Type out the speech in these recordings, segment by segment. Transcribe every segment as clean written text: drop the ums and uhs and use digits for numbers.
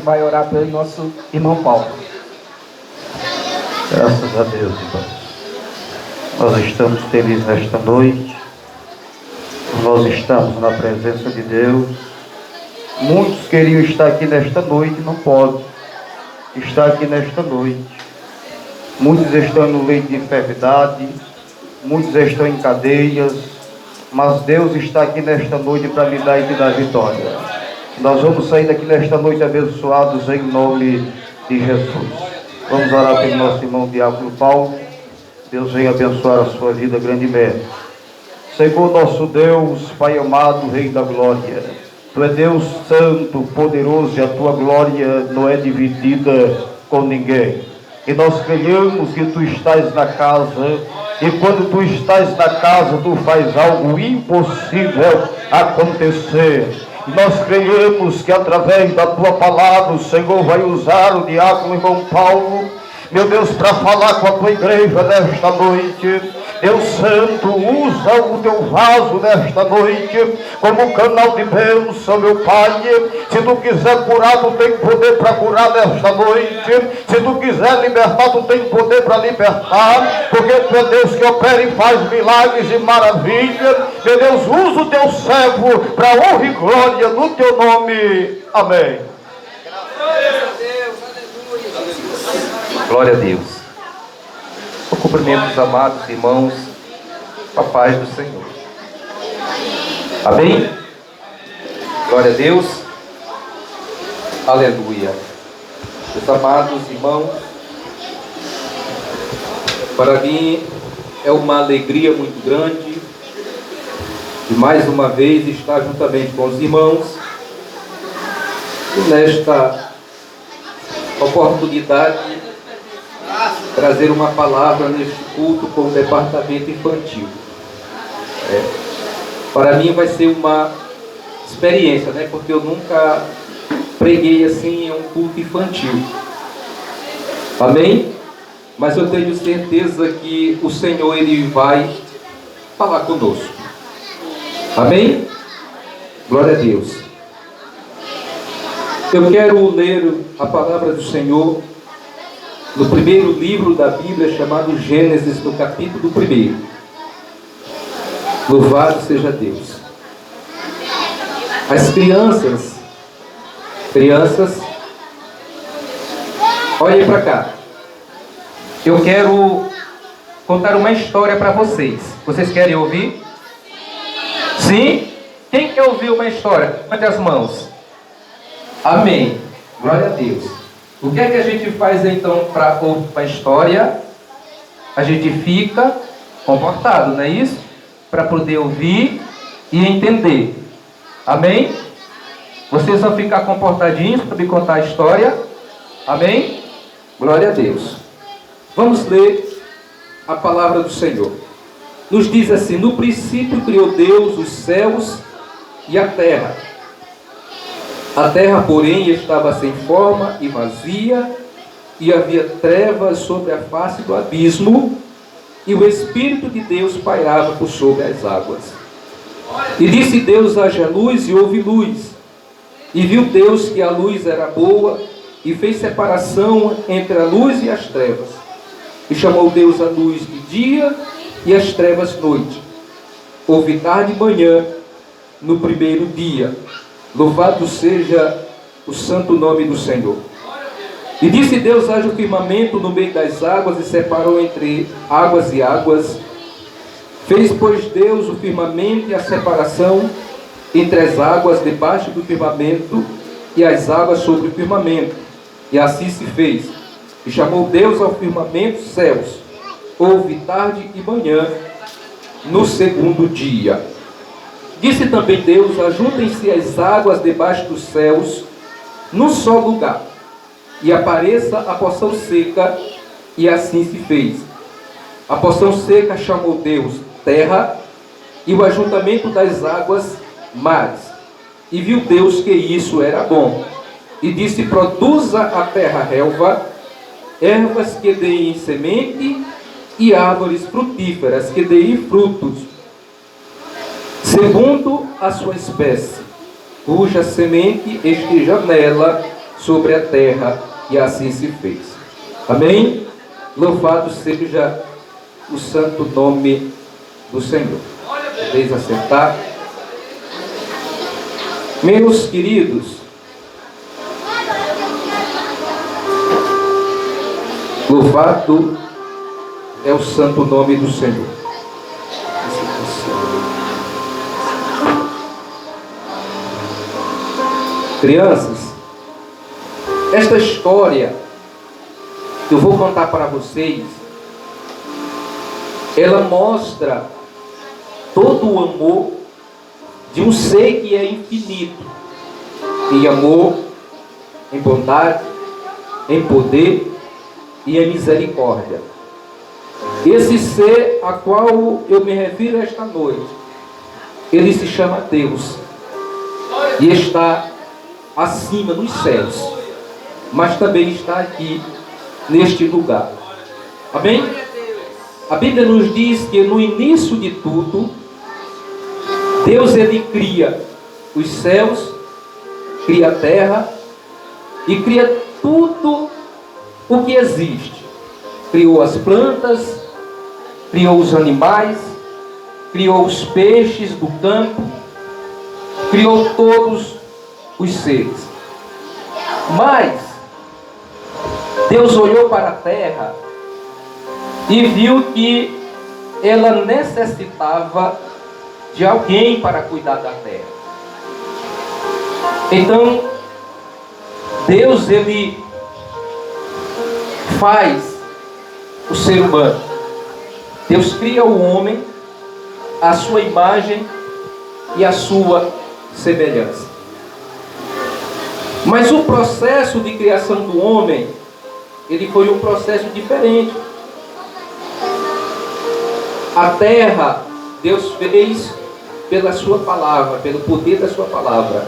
vai orar pelo nosso irmão Paulo. Graças a Deus, irmãos. Nós estamos felizes nesta noite. Nós estamos na presença de Deus. Muitos queriam estar aqui nesta noite, não podem estar aqui nesta noite. Muitos estão no leito de enfermidade, muitos estão em cadeias, mas Deus está aqui nesta noite para me dar e te dar vitória. Nós vamos sair daqui nesta noite abençoados em nome de Jesus. Vamos orar pelo nosso irmão Diácono Paulo. Deus venha abençoar a sua vida grandemente. Senhor nosso Deus, Pai amado, Rei da glória, Tu é Deus santo, poderoso, e a Tua glória não é dividida com ninguém. E nós cremos que Tu estás na casa, e quando Tu estás na casa, Tu faz algo impossível acontecer. Nós cremos que através da Tua palavra o Senhor vai usar o diácono irmão Paulo, meu Deus, para falar com a Tua igreja nesta noite. Deus Santo, usa o Teu vaso nesta noite como canal de bênção, meu Pai. Se Tu quiser curar, Tu tem poder para curar nesta noite. Se Tu quiser libertar, Tu tem poder para libertar, porque Tu é Deus que opera e faz milagres e maravilhas. Meu Deus, usa o Teu servo para honra e glória no Teu nome. Amém. Glória a Deus. Eu cumprimento os amados irmãos com a paz do Senhor. Amém? Glória a Deus. Aleluia. Meus amados irmãos, para mim é uma alegria muito grande de mais uma vez estar juntamente com os irmãos e nesta oportunidade trazer uma palavra neste culto com o departamento infantil. Para mim vai ser uma experiência, porque eu nunca preguei assim em um culto infantil. Amém? Mas eu tenho certeza que o Senhor Ele vai falar conosco. Amém? Glória a Deus. Eu quero ler a palavra do Senhor no primeiro livro da Bíblia, chamado Gênesis, no capítulo 1. Louvado seja Deus. As crianças, olhem para cá. Eu quero contar uma história para vocês. Vocês querem ouvir? Sim? Quem quer ouvir uma história? Levante as mãos. Amém. Glória a Deus. O que é que a gente faz então para ouvir uma história? A gente fica comportado, não é isso? Para poder ouvir e entender. Amém? Vocês vão ficar comportadinhos para me contar a história? Amém? Glória a Deus. Vamos ler a palavra do Senhor. Nos diz assim: no princípio criou Deus os céus e a terra. A terra, porém, estava sem forma e vazia, e havia trevas sobre a face do abismo, e o Espírito de Deus pairava por sobre as águas. E disse Deus: haja luz, e houve luz. E viu Deus que a luz era boa, e fez separação entre a luz e as trevas. E chamou Deus a luz de dia, e as trevas noite. Houve tarde e manhã, no primeiro dia. Louvado seja o santo nome do Senhor. E disse Deus: haja o firmamento no meio das águas, e separou entre águas e águas. Fez, pois, Deus o firmamento e a separação entre as águas debaixo do firmamento e as águas sobre o firmamento. E assim se fez. E chamou Deus ao firmamento céus. Houve tarde e manhã, no segundo dia. Disse também Deus: ajuntem-se as águas debaixo dos céus, num só lugar, e apareça a porção seca, e assim se fez. A porção seca chamou Deus terra, e o ajuntamento das águas mares. E viu Deus que isso era bom. E disse: produza a terra relva, ervas que deem semente, e árvores frutíferas que deem frutos, segundo a sua espécie, cuja semente esteja nela, sobre a terra, e assim se fez. Amém? Louvado seja o santo nome do Senhor. Podeis assentar. Meus queridos, louvado é o santo nome do Senhor. Crianças, esta história que eu vou contar para vocês, ela mostra todo o amor de um ser que é infinito, em amor, em bondade, em poder e em misericórdia. Esse ser a qual eu me refiro esta noite, ele se chama Deus e está acima nos céus, mas também está aqui neste lugar. Amém? A Bíblia nos diz que no início de tudo, Deus ele cria os céus, cria a terra e cria tudo o que existe. Criou as plantas, criou os animais, criou os peixes do campo, criou todos os seres. Mas Deus olhou para a terra e viu que ela necessitava de alguém para cuidar da terra. Então, Deus ele faz o ser humano. Deus cria o homem à sua imagem e à sua semelhança. Mas o processo de criação do homem, ele foi um processo diferente. A terra, Deus fez pela sua palavra, pelo poder da sua palavra.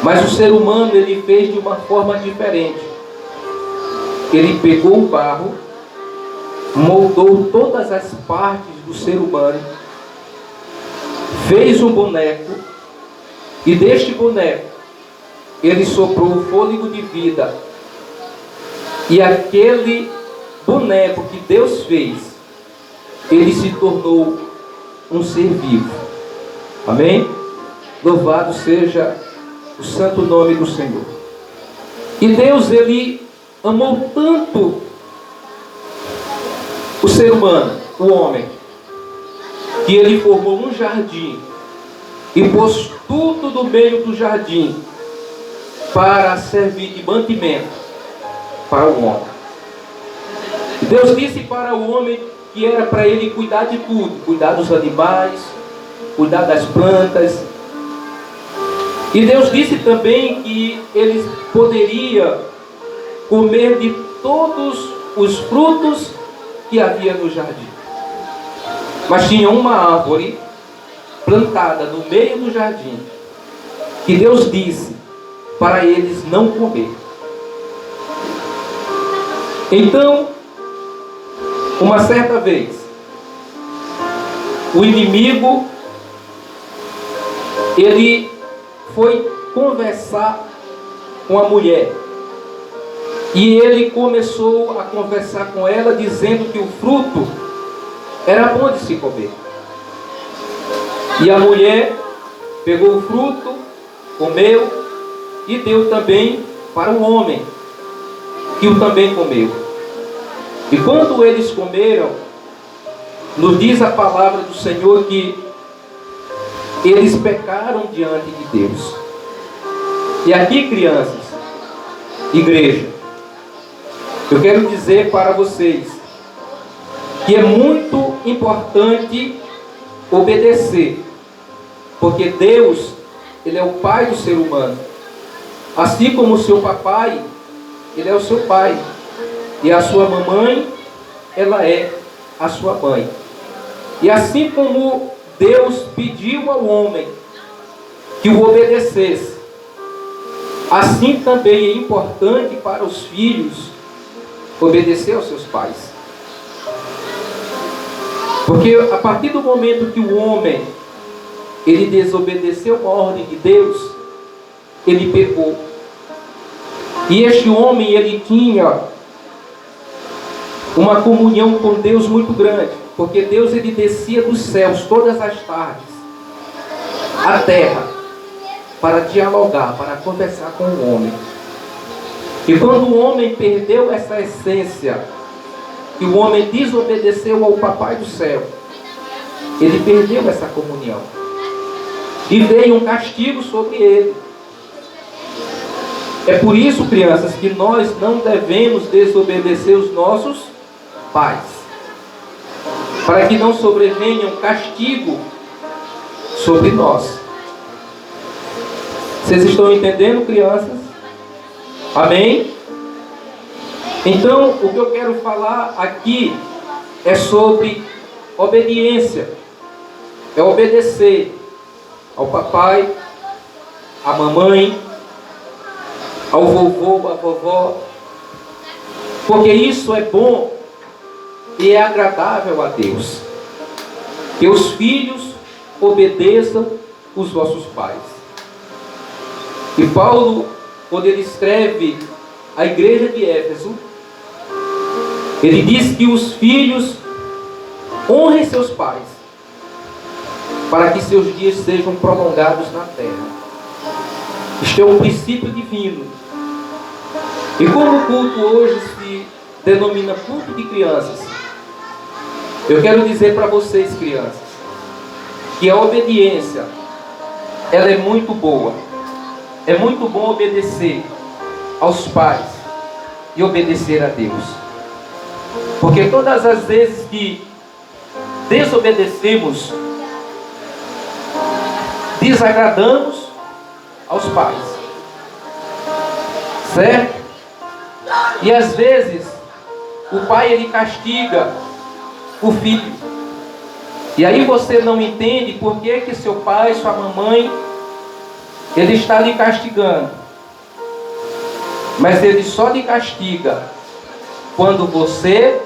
Mas o ser humano, ele fez de uma forma diferente. Ele pegou o barro, moldou todas as partes do ser humano, fez um boneco, e deste boneco, ele soprou o fôlego de vida. E aquele boneco que Deus fez, ele se tornou um ser vivo. Amém? Louvado seja o santo nome do Senhor. E Deus, ele amou tanto o ser humano, o homem, que ele formou um jardim e pôs tudo no meio do jardim para servir de mantimento para o homem. Deus disse para o homem que era para ele cuidar de tudo, cuidar dos animais, cuidar das plantas. E Deus disse também que ele poderia comer de todos os frutos que havia no jardim. Mas tinha uma árvore plantada no meio do jardim, que Deus disse para eles não comer. Então, uma certa vez, o inimigo, ele foi conversar com a mulher. E ele começou a conversar com ela, dizendo que o fruto era bom de se comer. E a mulher pegou o fruto, comeu, e deu também para o homem, que o também comeu. E quando eles comeram, nos diz a palavra do Senhor que eles pecaram diante de Deus. E aqui, crianças, igreja, eu quero dizer para vocês que é muito importante obedecer, porque Deus, ele é o pai do ser humano. Assim como o seu papai, ele é o seu pai. E a sua mamãe, ela é a sua mãe. E assim como Deus pediu ao homem que o obedecesse, assim também é importante para os filhos obedecer aos seus pais. Porque a partir do momento que o homem ele desobedeceu a ordem de Deus, ele pecou. E este homem, ele tinha uma comunhão com Deus muito grande, porque Deus, ele descia dos céus todas as tardes à terra para dialogar, para conversar com o homem. E quando o homem perdeu essa essência, que o homem desobedeceu ao Papai do céu, ele perdeu essa comunhão. E veio um castigo sobre ele. É por isso, crianças, que nós não devemos desobedecer os nossos pais, para que não sobrevenha um castigo sobre nós. Vocês estão entendendo, crianças? Amém? Então, o que eu quero falar aqui é sobre obediência. É obedecer ao papai, à mamãe, ao vovô, à vovó, porque isso é bom e é agradável a Deus. Que os filhos obedeçam os vossos pais. E Paulo, quando ele escreve à igreja de Éfeso, ele diz que os filhos honrem seus pais, para que seus dias sejam prolongados na terra. Isto é um princípio divino. E como o culto hoje se denomina culto de crianças, eu quero dizer para vocês, crianças, que a obediência, ela é muito boa. É muito bom obedecer aos pais e obedecer a Deus. Porque todas as vezes que desobedecemos, desagradamos aos pais, certo? E às vezes o pai, ele castiga o filho, e aí você não entende por que seu pai, sua mamãe, ele está lhe castigando, mas ele só lhe castiga quando você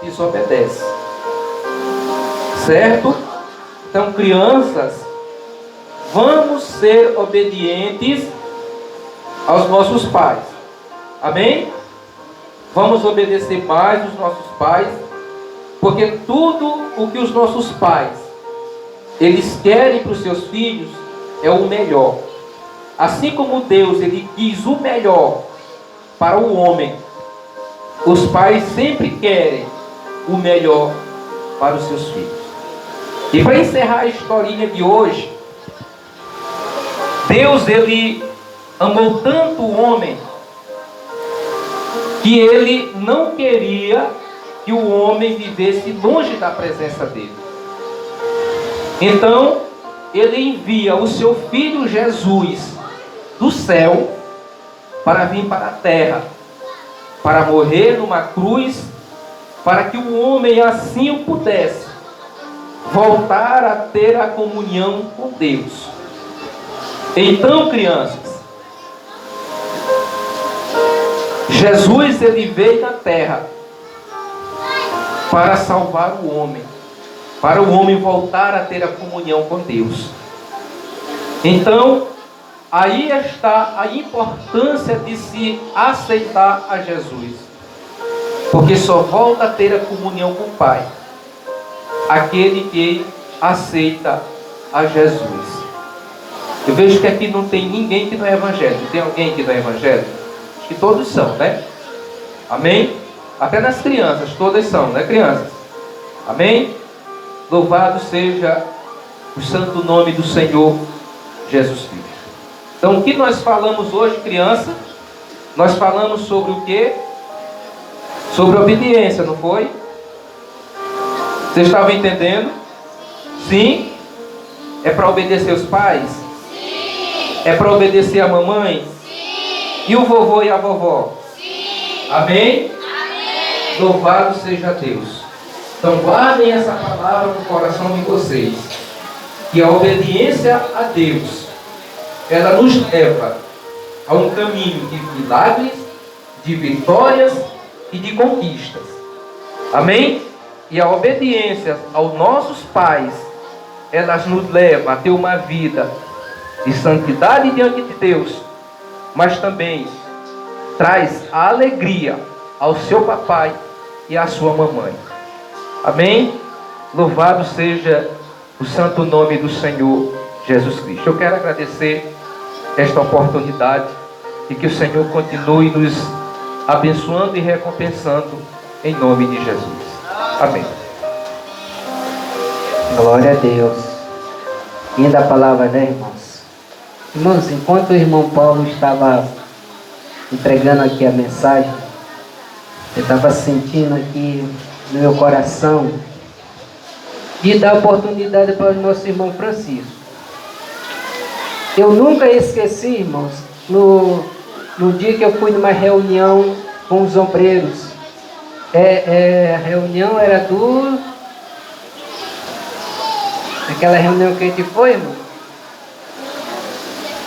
desobedece, certo? Então, crianças, vamos ser obedientes aos nossos pais. Amém? Vamos obedecer mais os nossos pais, porque tudo o que os nossos pais eles querem para os seus filhos é o melhor. Assim como Deus, ele quis o melhor para o homem, os pais sempre querem o melhor para os seus filhos. E para encerrar a historinha de hoje, Deus, ele amou tanto o homem que ele não queria que o homem vivesse longe da presença dele. Então, ele envia o seu filho Jesus do céu para vir para a terra, para morrer numa cruz, para que o homem assim o pudesse voltar a ter a comunhão com Deus. Então, crianças, Jesus, ele veio na terra para salvar o homem, para o homem voltar a ter a comunhão com Deus. Então, aí está a importância de se aceitar a Jesus, porque só volta a ter a comunhão com o Pai aquele que aceita a Jesus. Eu vejo que aqui não tem ninguém que não é evangélico. Tem alguém que não é evangélico? Acho que todos são, né? Amém? Até nas crianças, todas são, né, crianças? Amém? Louvado seja o santo nome do Senhor Jesus Cristo. Então, o que nós falamos hoje, criança? Nós falamos sobre o quê? Sobre obediência, não foi? Vocês estavam entendendo? Sim? É para obedecer os pais? Sim. É para obedecer a mamãe? Sim. E o vovô e a vovó? Sim. Amém? Amém. Louvado seja Deus. Então guardem essa palavra no coração de vocês, que a obediência a Deus, ela nos leva a um caminho de milagres, de vitórias e de conquistas. Amém? E a obediência aos nossos pais, elas nos levam a ter uma vida de santidade diante de Deus, mas também traz a alegria ao seu papai e à sua mamãe. Amém? Louvado seja o santo nome do Senhor Jesus Cristo. Eu quero agradecer esta oportunidade e que o Senhor continue nos abençoando e recompensando em nome de Jesus. Amém. Glória a Deus. Linda a palavra, né, irmãos? Irmãos, enquanto o irmão Paulo estava entregando aqui a mensagem, eu estava sentindo aqui no meu coração de dar oportunidade para o nosso irmão Francisco. Eu nunca esqueci, irmãos, no dia que eu fui numa reunião com os obreiros. A reunião era aquela reunião que a gente foi, irmão?